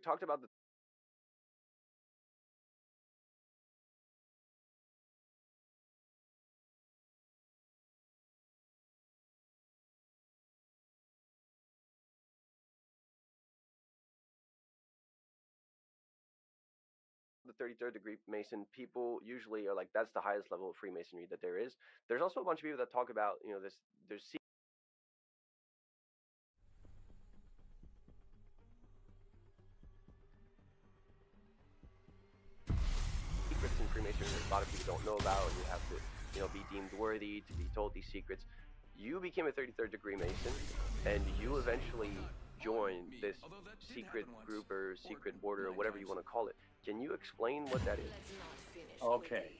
talked about the 33rd degree Mason, people usually are like, that's the highest level of Freemasonry that there is. There's also a bunch of people that talk about, there's secrets in Freemasonry that a lot of people don't know about, and you have to, be deemed worthy to be told these secrets. You became a 33rd degree Mason, and you eventually joined this secret group or secret order or whatever you want to call it. Can you explain what that is? Okay.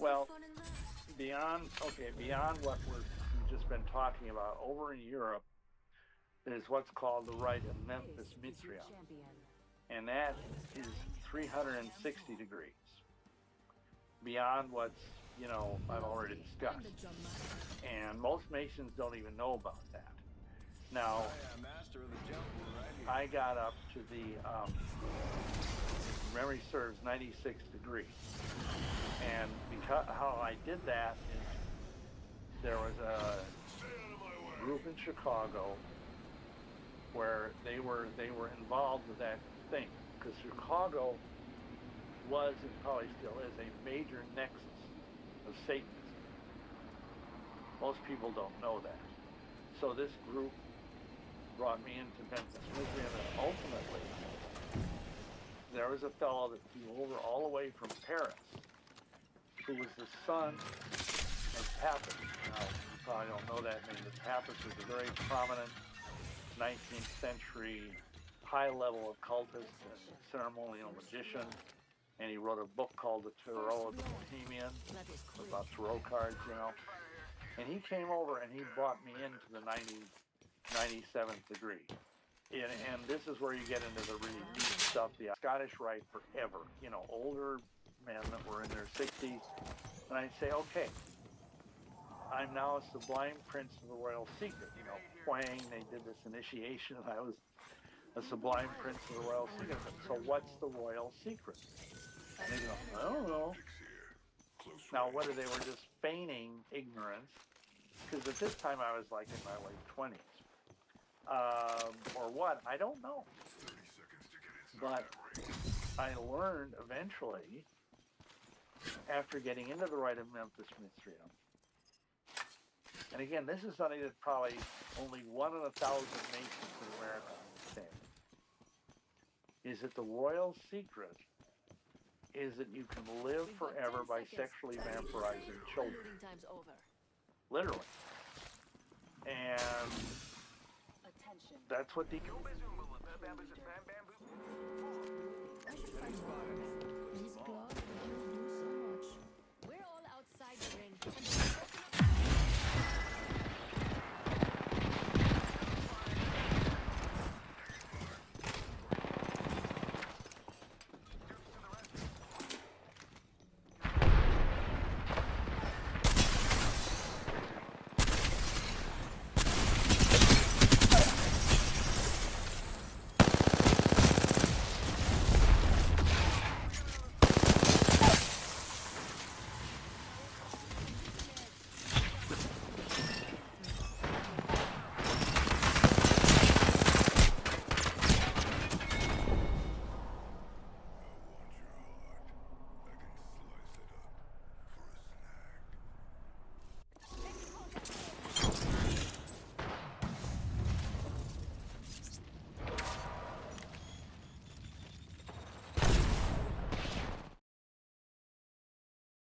Well, beyond what we've just been talking about, over in Europe, there's what's called the Rite of Memphis Mithraeum, and that is 360 degrees beyond what's I've already discussed, and most Masons don't even know about that. Now, I got up to the memory serves 96 degrees, and because how I did that is there was a group in Chicago where they were involved with that thing, because Chicago was and probably still is a major nexus of Satanism. Most people don't know that. So this group brought me into Memphis Mithraeum, and ultimately there was a fellow that flew over all the way from Paris, who was the son of Pappas. Now, you probably don't know that name, but Pappas was a very prominent 19th century high-level occultist and ceremonial magician, and he wrote a book called The Tarot of the Bohemian, about tarot cards, and he came over and he brought me into the 97th degree. And this is where you get into the really neat stuff, the Scottish Rite forever, older men that were in their 60s. And I'd say, okay, I'm now a sublime prince of the royal secret. Whang, they did this initiation, and I was a sublime prince of the royal secret. So what's the royal secret? And they go, I don't know. Now, whether they were just feigning ignorance, because at this time I was like in my late 20s, or what, I don't know. But I learned eventually, after getting into the Rite of Memphis Mithraeum, and again, this is something that probably only 1 in 1,000 Masons in America understand, is that the royal secret is that you can live forever by sexually vampirizing children. Literally. And that's what the... We're all outside the ring.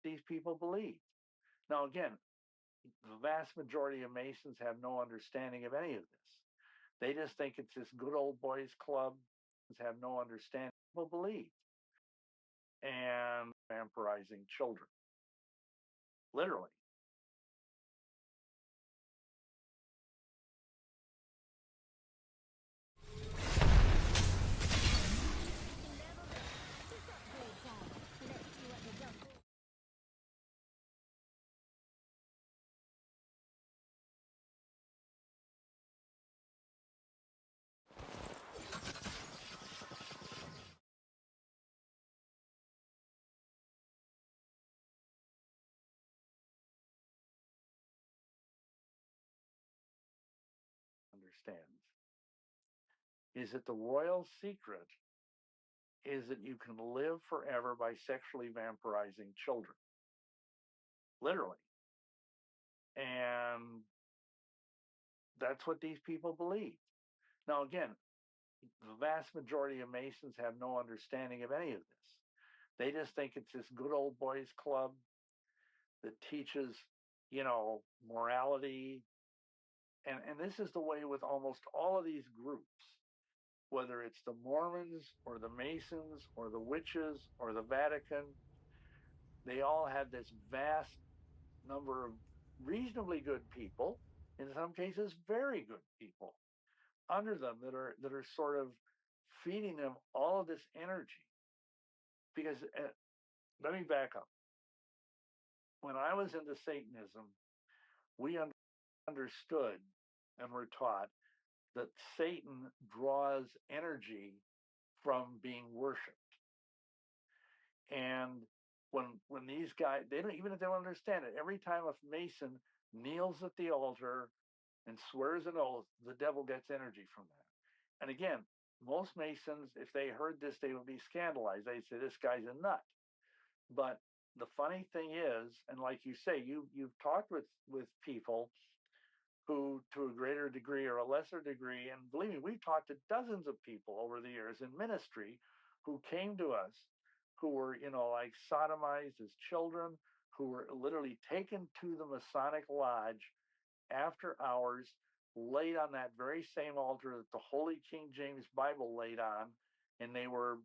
These people believe. Now, again, the vast majority of Masons have no understanding of any of this. They just think it's this good old boys club. Have no understanding. People believe. And vampirizing children. Literally. understands is that the royal secret is that you can live forever by sexually vampirizing children. Literally. And that's what these people believe. Now, again, the vast majority of Masons have no understanding of any of this. They just think it's this good old boys club that teaches, morality. And this is the way with almost all of these groups, whether it's the Mormons or the Masons or the witches or the Vatican. They all have this vast number of reasonably good people, in some cases very good people, under them that are sort of feeding them all of this energy. Because let me back up. When I was into Satanism, we understood and were taught that Satan draws energy from being worshipped. And when these guys, they don't, even if they don't understand it, every time a Mason kneels at the altar and swears an oath, the devil gets energy from that. And again, most Masons, if they heard this, they would be scandalized. They'd say, this guy's a nut. But the funny thing is, and like you say, you've talked with people who, to a greater degree or a lesser degree, and believe me, we've talked to dozens of people over the years in ministry who came to us who were, like sodomized as children, who were literally taken to the Masonic Lodge after hours, laid on that very same altar that the Holy King James Bible laid on, and they were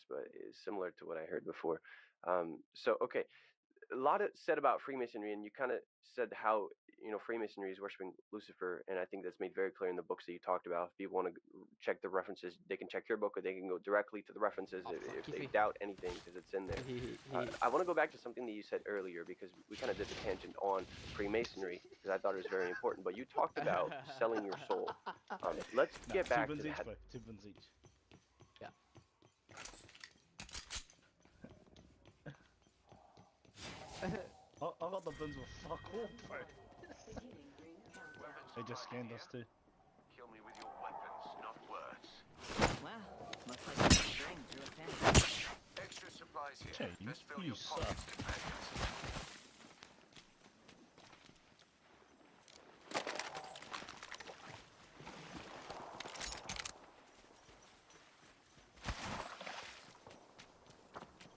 but is similar to what I heard before. So, okay, a lot of said about Freemasonry, and you kind of said how Freemasonry is worshiping Lucifer, and I think that's made very clear in the books that you talked about. If people want to check the references, they can check your book, or they can go directly to the references if they doubt anything, because it's in there. I want to go back to something that you said earlier, because we kind of did the tangent on Freemasonry, because I thought it was very important. But you talked about selling your soul. Let's get back to that. 2 buns each. Yeah. I got the buns with fuck all, bro. They just scanned us too. Kill me with your weapons, not words. Well, looks like you string through a sandwich. Extra supplies here. Jay, Best fill you your pockets, suck. companions.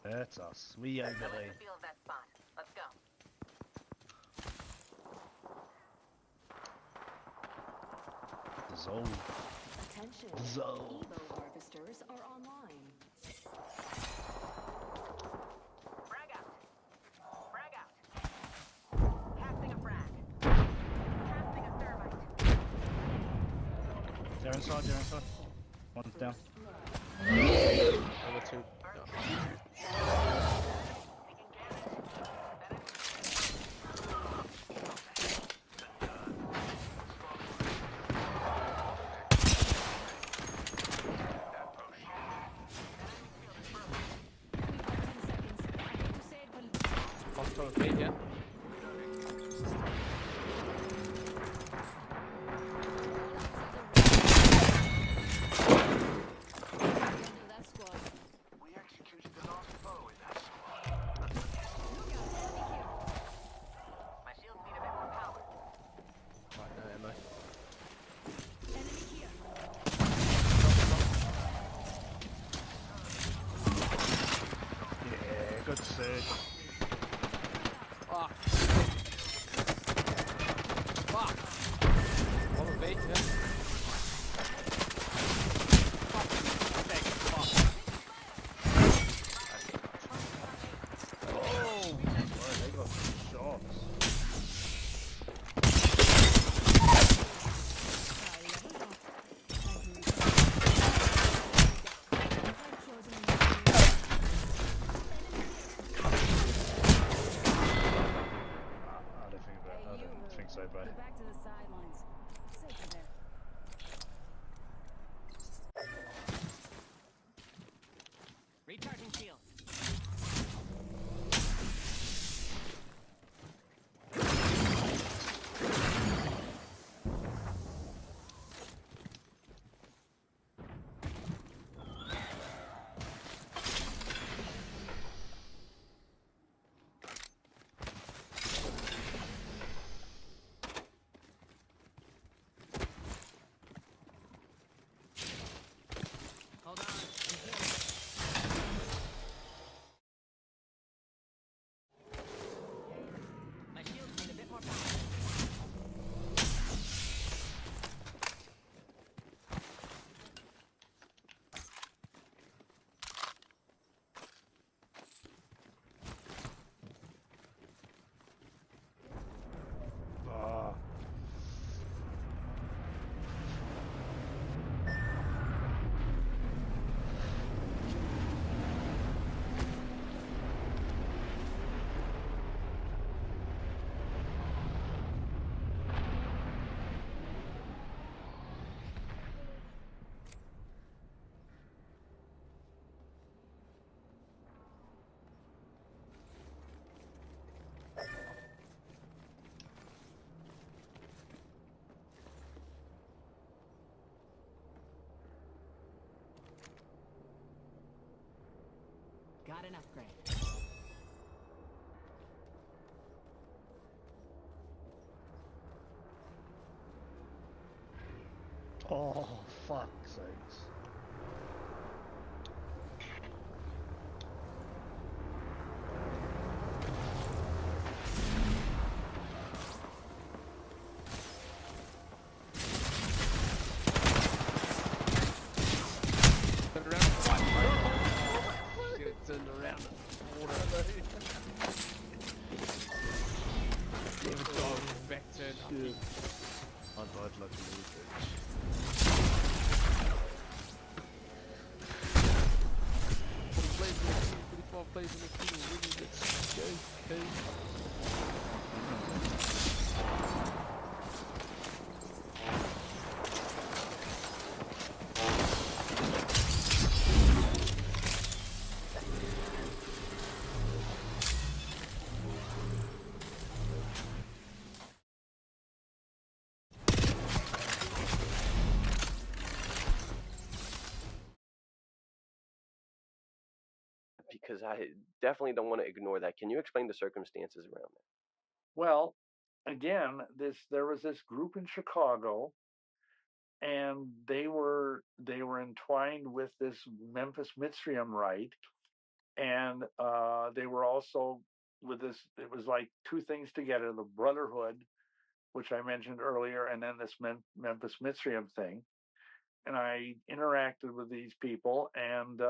That's us. We over I like there. the feel of that spot. Let's go. Zone. Attention. Zone. Evo harvesters are online. Frag out. Frag out. Casting a frag. Casting a thermite. They're inside. One's down. Over 2. Hostile feet, yeah. That squad. We executed the last foe in that squad. My shields need a bit more power. Right, no ammo. Enemy here. Yeah, good surge. Fuck. Fuck. One of eight, yeah. Fuck. Okay, fuck. Oh, boy, they got some shots. outside by. Go back to the sidelines. Safer there. Recharging shields. Hold on. I'm healing. My shields need a bit more power. Ah. Got an upgrade. Oh, fuck sakes. Turn around. What? Shit, it turned around. Water. Back turn up. Shit. I died like a little bitch. Plays in the queue, 45 plays in the queue. Really, let's go. Okay. Because I definitely don't want to ignore that. Can you explain the circumstances around that? Well, again, there was this group in Chicago, and they were entwined with this Memphis Mitzrayim rite, and they were also with this. It was like two things together: the Brotherhood, which I mentioned earlier, and then this Memphis Mitzrayim thing. And I interacted with these people, and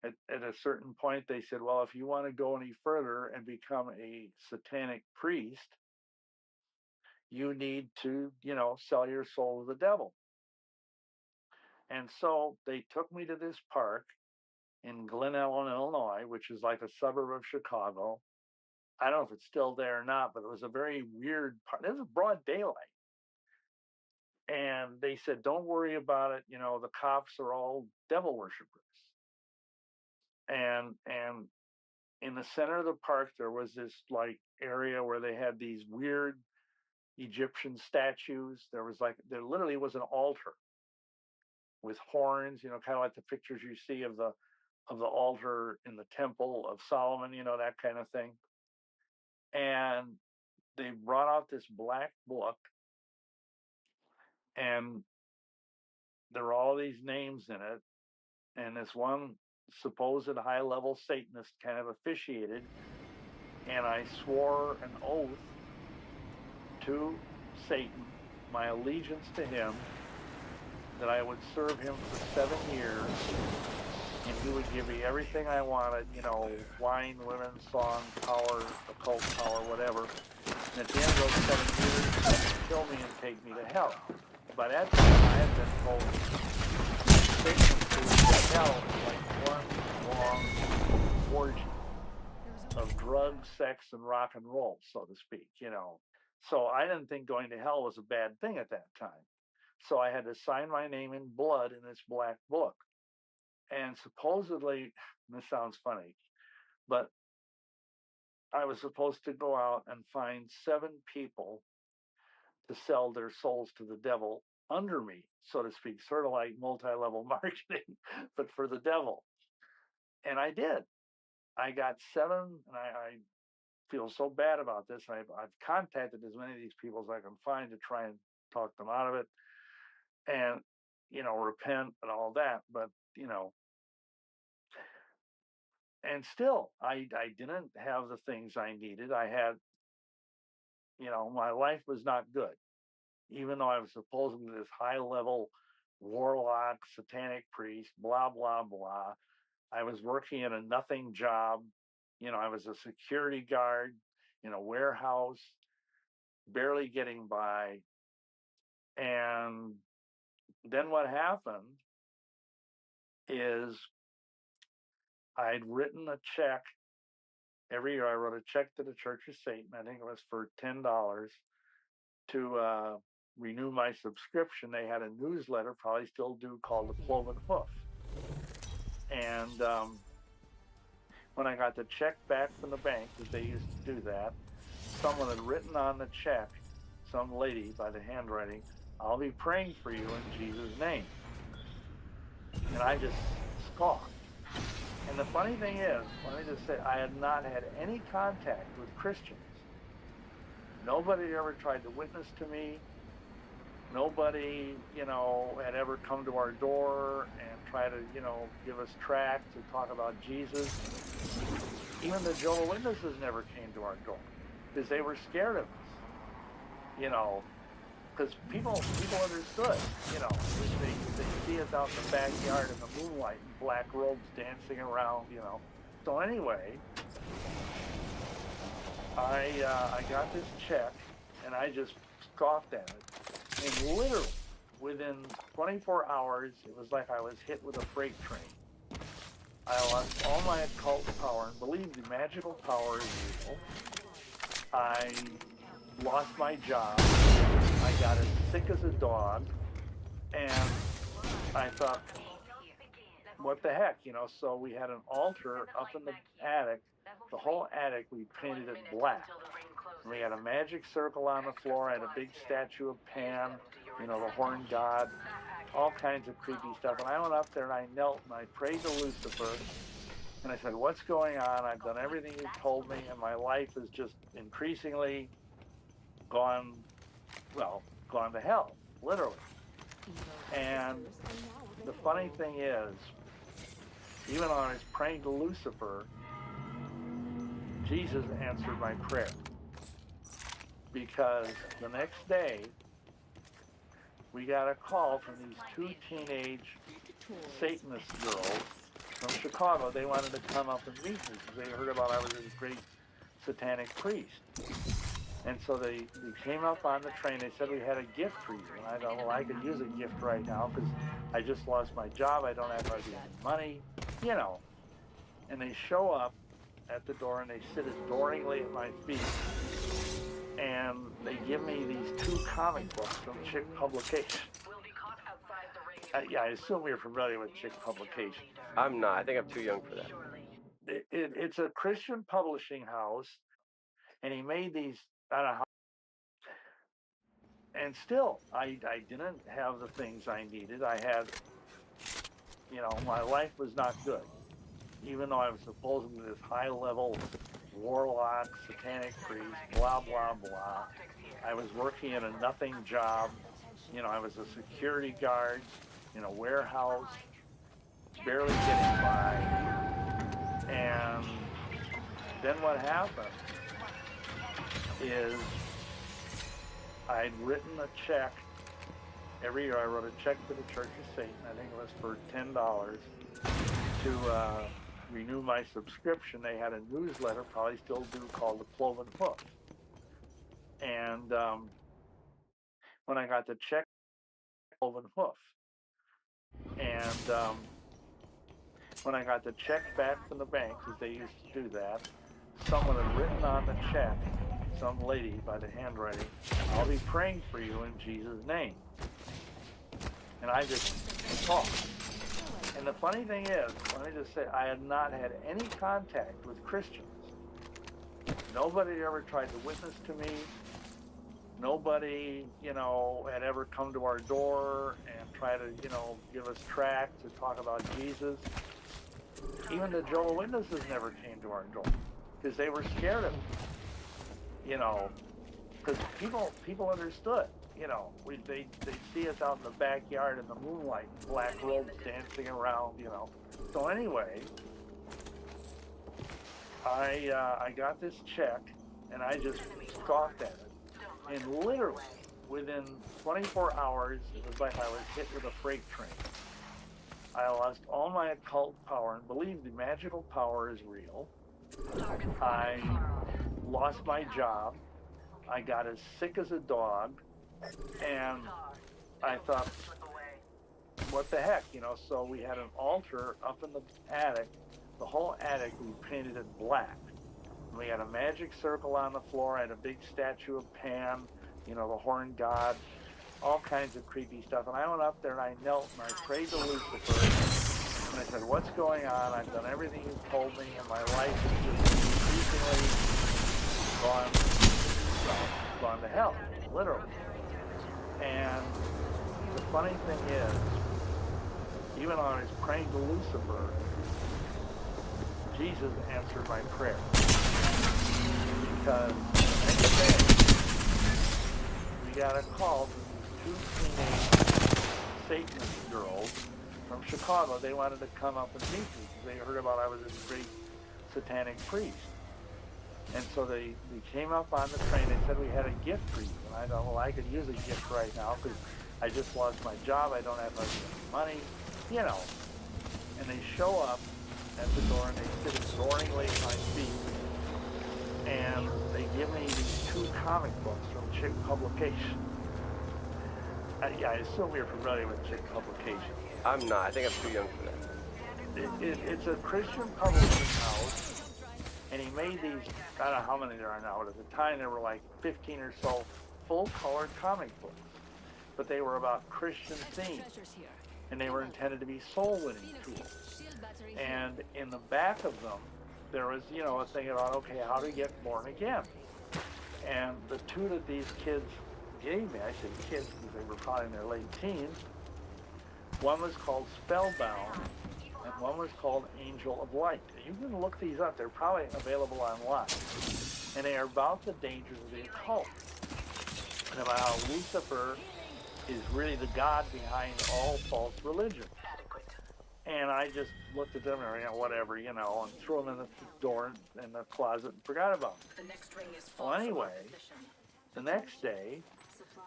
at a certain point, they said, "Well, if you want to go any further and become a satanic priest, you need to, sell your soul to the devil." And so they took me to this park in Glen Ellen, Illinois, which is like a suburb of Chicago. I don't know if it's still there or not, but it was a very weird park. It was broad daylight. And they said, "Don't worry about it. The cops are all devil worshippers." And in the center of the park, there was this like area where they had these weird Egyptian statues. There literally was an altar with horns, kind of like the pictures you see of the altar in the Temple of Solomon, that kind of thing. And they brought out this black book, and there were all these names in it. And this one supposed high level Satanist kind of officiated. And I swore an oath to Satan, my allegiance to him, that I would serve him for 7 years, and he would give me everything I wanted, wine, women, song, power, occult power, whatever. And at the end of those 7 years, he would kill me and take me to hell. By that time, I had been told Satan to hell was like one long orgy of drugs, sex, and rock and roll, so to speak, So I didn't think going to hell was a bad thing at that time. So I had to sign my name in blood in this black book. And supposedly, this sounds funny, but I was supposed to go out and find 7 people to sell their souls to the devil under me, so to speak, sort of like multi-level marketing, but for the devil. And I did. I got 7, and I feel so bad about this. I've contacted as many of these people as I can find to try and talk them out of it and, repent and all that. But, and still, I didn't have the things I needed. I had, my life was not good, even though I was supposedly this high level warlock, satanic priest, blah, blah, blah. I was working in a nothing job. I was a security guard in a warehouse, barely getting by. And then what happened is I'd written a check. Every year I wrote a check to the Church of Satan. I think it was for $10 to renew my subscription. They had a newsletter, probably still do, called The Cloven Hoof. And when I got the check back from the bank, because they used to do that, someone had written on the check, some lady by the handwriting, "I'll be praying for you in Jesus' name." And I just scoffed. And the funny thing is, let me just say, I had not had any contact with Christians. Nobody had ever tried to witness to me. Nobody, had ever come to our door and try to, give us tracts and talk about Jesus. Even the Jehovah's Witnesses never came to our door because they were scared of us, because people understood, they see us out in the backyard in the moonlight in black robes dancing around, So anyway, I got this check and I just scoffed at it. And literally within 24 hours, it was like I was hit with a freight train. I lost all my occult power, and believe the magical power is evil. I lost my job. I got as sick as a dog, and I thought, what the heck, So we had an altar up in the attic. The whole attic, we painted it black. And we had a magic circle on the floor. I had a big statue of Pan, the horned god, all kinds of creepy stuff. And I went up there and I knelt and I prayed to Lucifer. And I said, "What's going on? I've done everything you told me, and my life is just increasingly gone to hell, literally." And the funny thing is, even though I was praying to Lucifer, Jesus answered my prayer. Because the next day, we got a call from these 2 teenage Satanist girls from Chicago. They wanted to come up and meet me because they heard about I was this great satanic priest. And so they came up on the train. They said, "We had a gift for you." And I thought, well, I could use a gift right now because I just lost my job. I don't have hardly any money, And they show up at the door and they sit adoringly at my feet. And they give me these 2 comic books from Chick Publications. Yeah, I assume you're familiar with Chick Publications. I'm not. I think I'm too young for that. It's a Christian publishing house, and he made these, I don't know how. And still, I didn't have the things I needed. I had, my life was not good. Even though I was supposedly this high-level warlock, satanic priest, blah, blah, blah. I was working in a nothing job. I was a security guard in a warehouse, barely getting by. And then what happened is I'd written a check. Every year I wrote a check to the Church of Satan. I think it was for $10 to renew my subscription. They had a newsletter, probably still do, called The Cloven Hoof. And when I got the check, Cloven Hoof. And when I got the check back from the bank, because they used to do that, someone had written on the check, some lady by the handwriting, "I'll be praying for you in Jesus' name." And I just talked. And the funny thing is, let me just say, I had not had any contact with Christians. Nobody ever tried to witness to me. Nobody, had ever come to our door and try to, give us tracts to talk about Jesus. Even the Jehovah's Witnesses never came to our door because they were scared of it. Because people understood. They'd see us out in the backyard in the moonlight, in black robes dancing around. So anyway, I got this check and I just scoffed at it. And literally within 24 hours, it was like I was hit with a freight train. I lost all my occult power, and believe the magical power is real. I lost my job. I got as sick as a dog, and I thought, what the heck, So we had an altar up in the attic. The whole attic we painted it black. We had a magic circle on the floor. I had a big statue of Pan, the horned god, all kinds of creepy stuff. And I went up there and I knelt and I prayed to Lucifer. And I said, "What's going on? I've done everything you've told me, and my life has just increasingly gone to hell, literally." And the funny thing is, even though I was praying to Lucifer, Jesus answered my prayer. Because the next day, we got a call from these 2 teenage Satanist girls from Chicago. They wanted to come up and meet me because they heard about I was a great satanic priest. And so they came up on the train. They said we had a gift for you. And I thought, well, I could use a gift right now because I just lost my job. I don't have any money, And they show up at the door and they sit adoringly at my feet. And they give me these 2 comic books from Chick Publication. I assume you're familiar with Chick Publication. I'm not. I think I'm too young for that. It's a Christian publishing house, and he made these, I don't know how many there are now, but at the time there were like 15 or so full-colored comic books. But they were about Christian themes, and they were intended to be soul-winning tools. And in the back of them, there was, a thing about, okay, how to get born again. And the 2 that these kids gave me, I say kids because they were probably in their late teens, one was called Spellbound, and one was called Angel of Light. And you can look these up. They're probably available online. And they are about the dangers of the occult, and about how Lucifer is really the god behind all false religion. And I just looked at them and whatever, and threw them in the door in the closet and forgot about them. Well, anyway, the next day,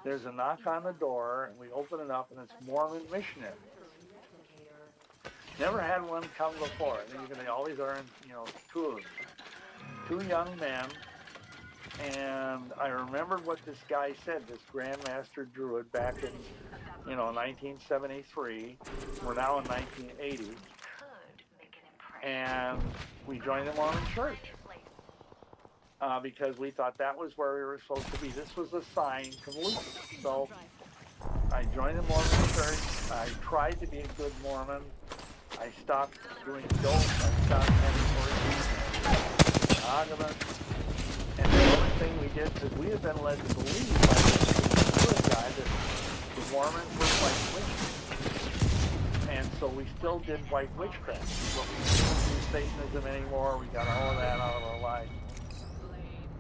there's a knock on the door, and we open it up, and it's Mormon missionaries. Never had one come before. I think they always are in, 2 of them. 2 young men, and I remembered what this guy said, this Grandmaster Druid, back in 1973. We're now in 1980. And we joined the Mormon Church because we thought that was where we were supposed to be. This was a sign from Lucifer. So I joined the Mormon Church. I tried to be a good Mormon. I stopped doing dope. I stopped having orgies, monogamous. And the only thing we did, because we had been led to believe by this good guy that the Mormons were white witches. And so we still did white witchcraft. But we didn't do Satanism anymore. We got all of that out of our life.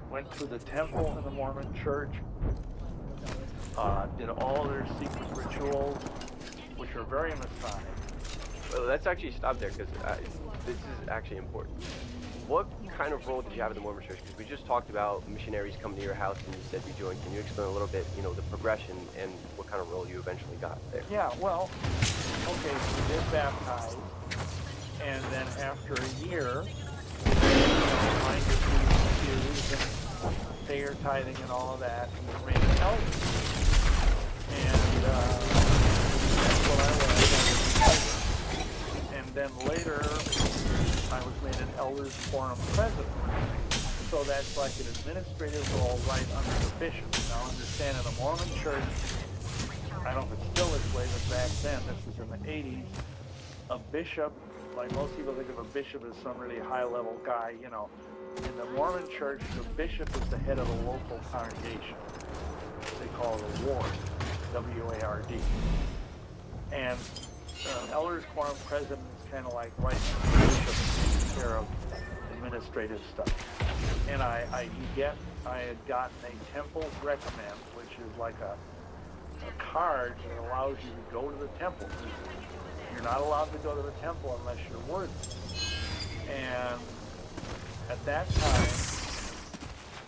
Went to the temple in the Mormon church. Did all their secret rituals, which are very Masonic. Well, let's actually stop there because this is actually important. What kind of role did you have in the Mormon church? Because we just talked about missionaries coming to your house and you said you joined. Can you explain a little bit, the progression and what kind of role you eventually got there? Yeah, well, okay, so we did baptize, and then after a year, trying to be confused and pay your tithing and all of that, and we made an elder. And that's what I was. And then later, I was made an Elders Forum president. so that's like an administrative role right under the bishop. Now understand, in the Mormon church, I don't know if it's still this way, but back then, this was in the 80s, a bishop, like most people think of a bishop as some really high-level guy, you know. In the Mormon church, the bishop is the head of the local congregation. They call it a ward, W-A-R-D. And elders quorum president is kind of like right now, the bishop takes care of administrative stuff. And I had gotten a temple recommend, which is like a card that allows you to go to the temple. You're not allowed to go to the temple unless you're worthy. And at that time,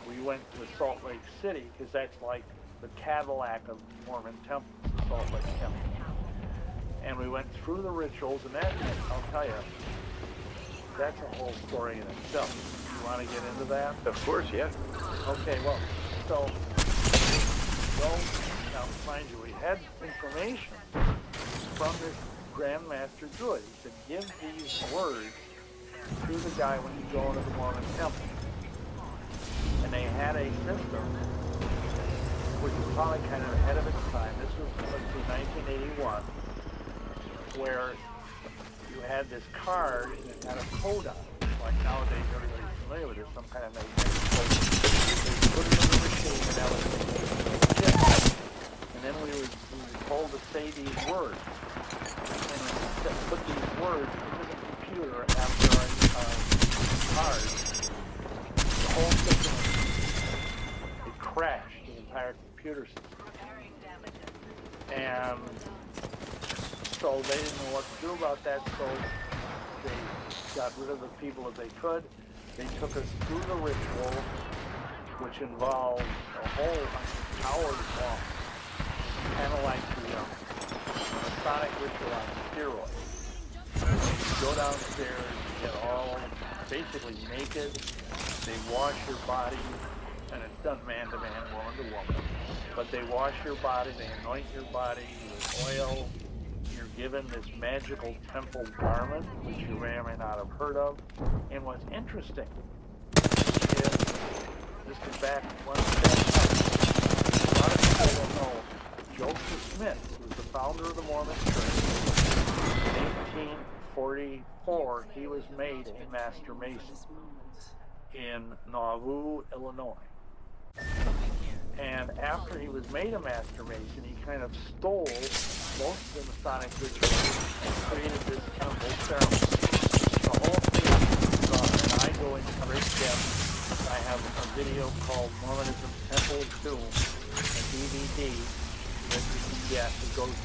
we went to Salt Lake City, because that's like the Cadillac of Mormon temples, the Salt Lake Temple. And we went through the rituals, and that, I'll tell you, that's a whole story in itself. You want to get into that? Of course, yeah. Okay, well, so, now mind you, we had information from this Grand Master Druid. He said, give these words to the guy when you go into the Mormon temple. And they had a system which was probably kind of ahead of its time. This was, let's see, 1981, where you had this card and it had a code on it. Like nowadays, everybody's familiar with it, some kind of magnetic code. They put it in the machine, and that was the. And then we were told to say these words. And we put these words into the computer after our card. The whole system, it crashed, the entire computer system. And so they didn't know what to do about that, so they got rid of the people that they could. They took us through the ritual, which involved a whole hour long, kind of like the Masonic ritual on steroids. You go downstairs, you get all basically naked. They wash your body, and it's done man to man, woman to woman. But they wash your body, they anoint your body with oil. You're given this magical temple garment, which you may or may not have heard of. And what's interesting is, this is back one step back. A lot of people don't know, Joseph Smith was the founder of the Mormon Church. In 1844, he was made a Master Mason in Nauvoo, Illinois. And after he was made a Master Mason, he kind of stole most of the Masonic rituals and created this temple ceremony. The whole thing is and I go into great depth. I have a video called Mormonism Temple of Doom, a DVD that you can get that goes.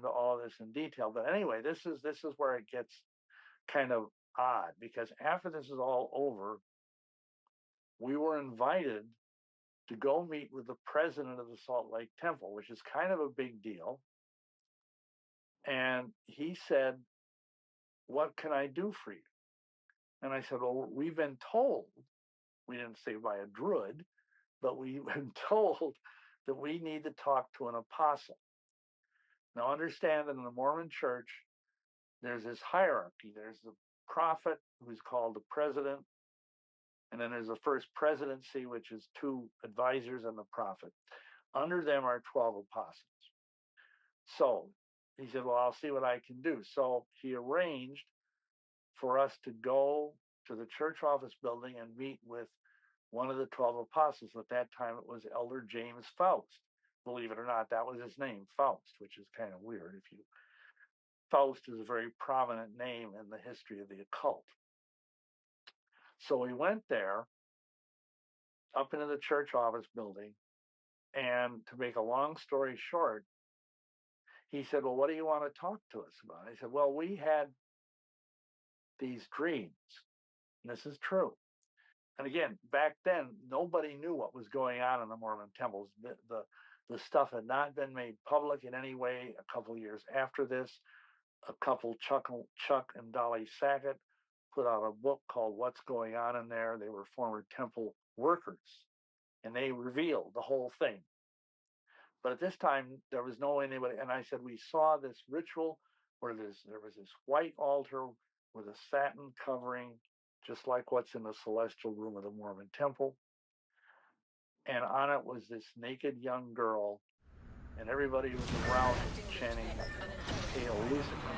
into all of this in detail. But anyway, this is where it gets kind of odd, because after this is all over, we were invited to go meet with the president of the Salt Lake Temple, which is kind of a big deal. And he said, "What can I do for you?" And I said, "Well, we've been told," we didn't say by a druid, but we've been told that we need to talk to an apostle. Now, understand that in the Mormon church, there's this hierarchy. There's the prophet, who's called the president, and then there's the first presidency, which is 2 advisors and the prophet. Under them are 12 apostles. So he said, "Well, I'll see what I can do." So he arranged for us to go to the church office building and meet with one of the 12 apostles. At that time, it was Elder James Faust. Believe it or not, that was his name, Faust, which is kind of weird. Faust is a very prominent name in the history of the occult. So we went there, up into the church office building, and to make a long story short, he said, "Well, what do you want to talk to us about?" I said, "Well, we had these dreams." And this is true. And again, back then, nobody knew what was going on in the Mormon temples. The stuff had not been made public in any way. A couple of years after this, a couple, Chuck and Dolly Sackett, put out a book called What's Going On in There. They were former temple workers, and they revealed the whole thing. But at this time, there was no anybody. And I said, we saw this ritual where there was this white altar with a satin covering, just like what's in the celestial room of the Mormon temple. And on it was this naked young girl, and everybody was around chanting, "Hail Lucifer."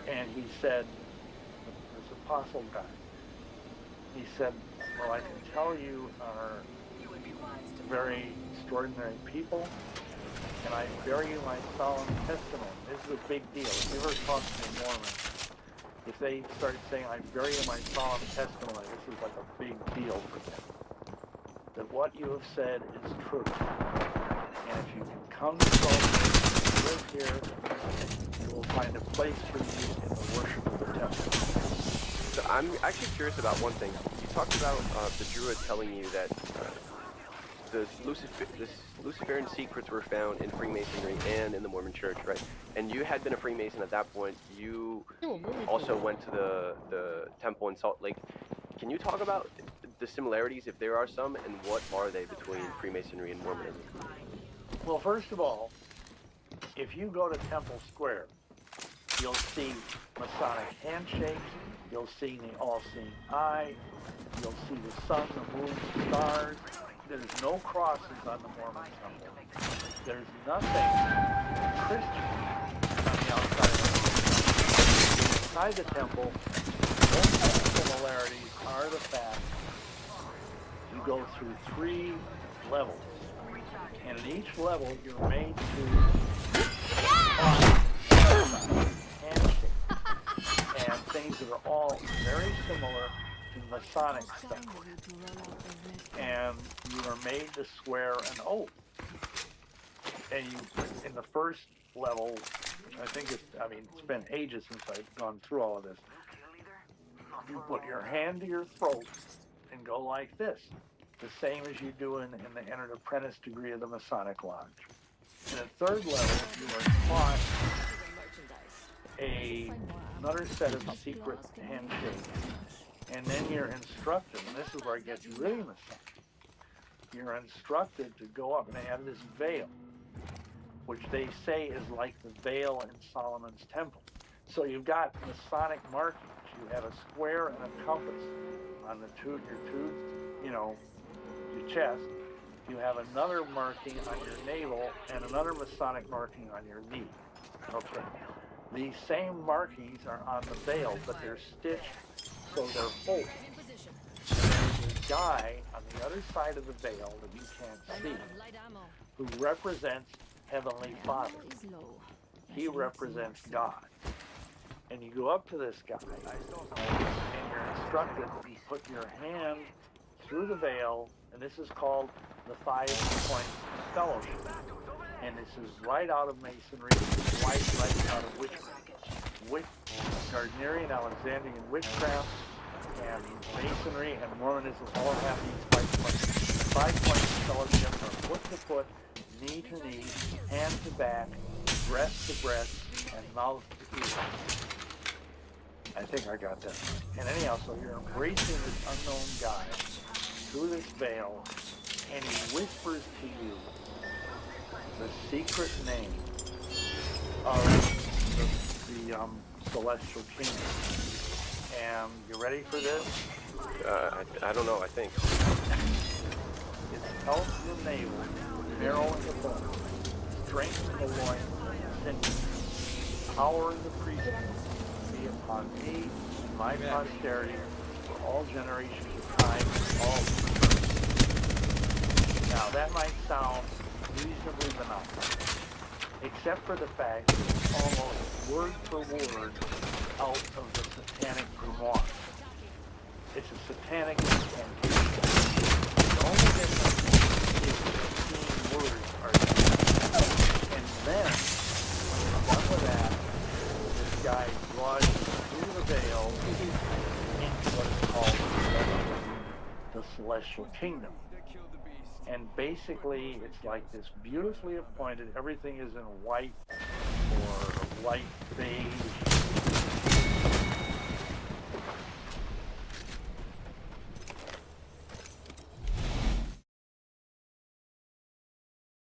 And he said, this apostle guy, he said, "Well, I can tell you are very extraordinary people, and I bear you my solemn testimony." This is a big deal. If you ever talk to a Mormon, if they start saying, "I bear you my solemn testimony," this is like a big deal for them. That what you have said is true. And if you can come to Salt Lake and live here, you will find a place for you in the worship of the temple. So I'm actually curious about one thing. You talked about the Druid telling you that the Luciferian secrets were found in Freemasonry and in the Mormon Church, right? And you had been a Freemason at that point. You also went to the temple in Salt Lake. Can you talk about the similarities, if there are some, and what are they between Freemasonry and Mormonism? Well, first of all, if you go to Temple Square, you'll see Masonic handshakes, you'll see the all-seeing eye, you'll see the sun, the moon, the stars. There's no crosses on the Mormon temple. There's nothing Christian on the outside of the temple. Inside the temple, most similarities are the fact you go through 3 levels. And in each level, you're made to handshake and things that are all very similar to Masonic stuff. And you are made to swear an oath. And you, in the first level, it's been ages since I've gone through all of this. You put your hand to your throat and go like this, the same as you do in the entered apprentice degree of the Masonic Lodge. In the 3rd level, you are taught another set of secret handshakes. And then you're instructed, and this is where it gets really Masonic, you're instructed to go up, and they have this veil, which they say is like the veil in Solomon's temple. So you've got Masonic markings. You have a square and a compass on your chest. You have another marking on your navel and another Masonic marking on your knee. Okay. These same markings are on the veil, but they're stitched so they're folded. There's a guy on the other side of the veil that you can't see who represents Heavenly Father. He represents God. And you go up to this guy, and you're instructed to put your hand through the veil, and this is called the 5-point fellowship. And this is right out of Masonry, right out of witchcraft. Gardnerian, Alexandrian witchcraft, and Masonry and Mormonism all have these 5 points. The 5 points fellowship are foot to foot, knee to knee, hand to back, breast to breast, and mouth to ear. I think I got that. And anyhow, so you're embracing this unknown guy through this veil, and he whispers to you the secret name of the celestial kingdom. And you ready for this? I don't know, I think. It's health in the navel, marrow in the bone, strength in the loins, and power in the priesthood be upon me and my posterity for all generations of time and all eternity. Now that might sound reasonably benign, except for the fact that it's almost word for word out of the satanic grimoire. It's a satanic incantation. The only difference is the 15 words are different. And then, when you're done with that, this guy draws you through the veil into what is called the celestial kingdom. And basically, it's like this beautifully appointed, everything is in white or light